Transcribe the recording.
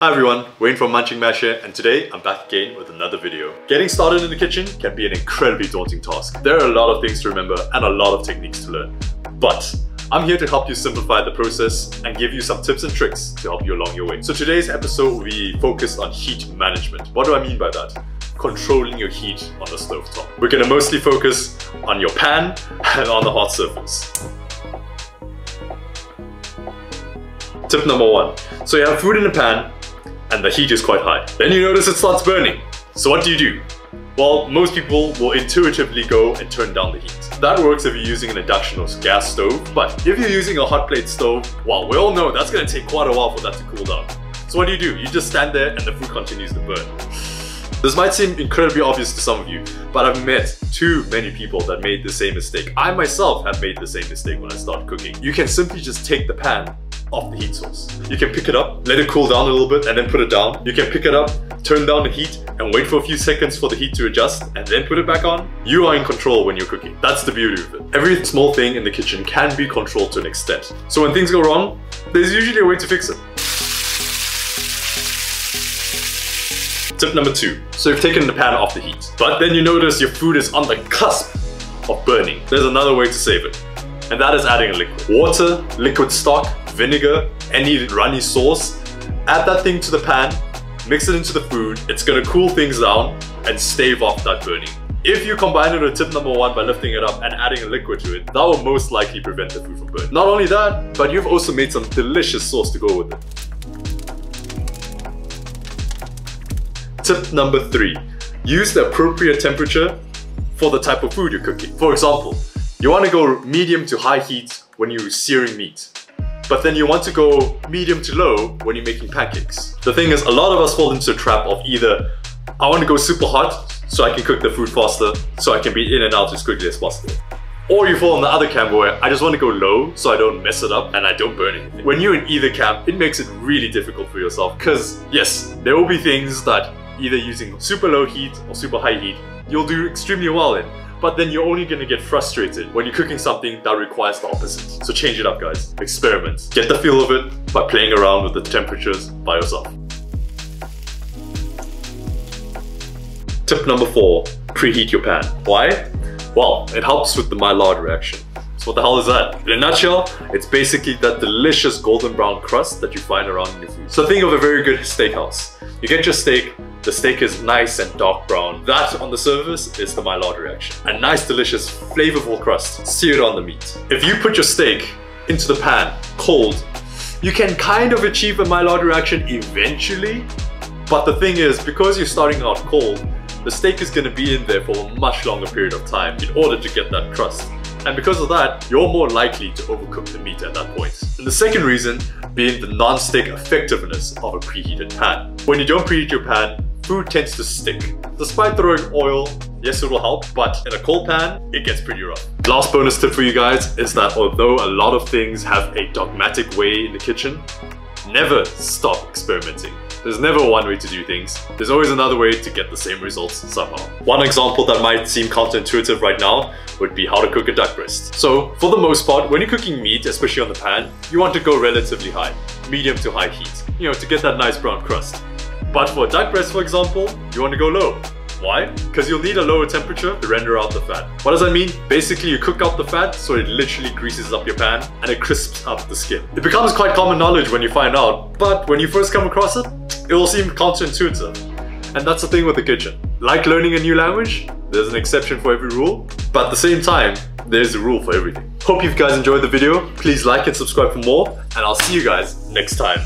Hi everyone, Wayne from Munching Mash here, and today I'm back again with another video. Getting started in the kitchen can be an incredibly daunting task. There are a lot of things to remember and a lot of techniques to learn. But I'm here to help you simplify the process and give you some tips and tricks to help you along your way. So today's episode will be focused on heat management. What do I mean by that? Controlling your heat on the stove top. We're going to mostly focus on your pan and on the hot surface. Tip number one. So you have food in a pan and the heat is quite high. Then you notice it starts burning. So what do? Well, most people will intuitively go and turn down the heat. That works if you're using an induction or gas stove, but if you're using a hot plate stove, well, we all know that's going to take quite a while for that to cool down. So what do? You just stand there and the food continues to burn. This might seem incredibly obvious to some of you, but I've met too many people that made the same mistake. I myself have made the same mistake when I started cooking. You can simply just take the pan off the heat source. You can pick it up, let it cool down a little bit and then put it down. You can pick it up, turn down the heat and wait for a few seconds for the heat to adjust and then put it back on. You are in control when you're cooking. That's the beauty of it. Every small thing in the kitchen can be controlled to an extent. So when things go wrong, there's usually a way to fix it. Tip number two. So you've taken the pan off the heat, but then you notice your food is on the cusp of burning. There's another way to save it, and that is adding a liquid. Water, liquid stock, vinegar, any runny sauce. Add that thing to the pan, mix it into the food. It's gonna cool things down and stave off that burning. If you combine it with tip number one by lifting it up and adding a liquid to it, that will most likely prevent the food from burning. Not only that, but you've also made some delicious sauce to go with it. Tip number three, use the appropriate temperature for the type of food you're cooking. For example, you want to go medium to high heat when you're searing meat, but then you want to go medium to low when you're making pancakes. The thing is, a lot of us fall into a trap of either, I want to go super hot so I can cook the food faster, so I can be in and out as quickly as possible. Or you fall in the other camp where I just want to go low so I don't mess it up and I don't burn anything. When you're in either camp, it makes it really difficult for yourself because yes, there will be things that either using super low heat or super high heat, you'll do extremely well in. But then you're only going to get frustrated when you're cooking something that requires the opposite. So change it up, guys. Experiment. Get the feel of it by playing around with the temperatures by yourself. Tip number four, preheat your pan. Why? Well, it helps with the Maillard reaction. So what the hell is that? In a nutshell, it's basically that delicious golden brown crust that you find around in your food. So think of a very good steakhouse. You get your steak, the steak is nice and dark brown. That on the surface is the Maillard reaction. A nice, delicious, flavorful crust seared on the meat. If you put your steak into the pan, cold, you can kind of achieve a Maillard reaction eventually. But the thing is, because you're starting out cold, the steak is going to be in there for a much longer period of time in order to get that crust. And because of that, you're more likely to overcook the meat at that point. And the second reason being the non-stick effectiveness of a preheated pan. When you don't preheat your pan, food tends to stick. Despite throwing oil, yes, it will help, but in a cold pan, it gets pretty rough. Last bonus tip for you guys is that although a lot of things have a dogmatic way in the kitchen, never stop experimenting. There's never one way to do things. There's always another way to get the same results somehow. One example that might seem counterintuitive right now would be how to cook a duck breast. So for the most part, when you're cooking meat, especially on the pan, you want to go relatively high, medium to high heat, to get that nice brown crust. But for a duck breast, for example, you want to go low. Why? Because you'll need a lower temperature to render out the fat. What does that mean? Basically, you cook out the fat so it literally greases up your pan and it crisps up the skin. It becomes quite common knowledge when you find out, but when you first come across it, it will seem counterintuitive. And that's the thing with the kitchen. Like learning a new language, there's an exception for every rule, but at the same time, there's a rule for everything. Hope you guys enjoyed the video. Please like and subscribe for more, and I'll see you guys next time.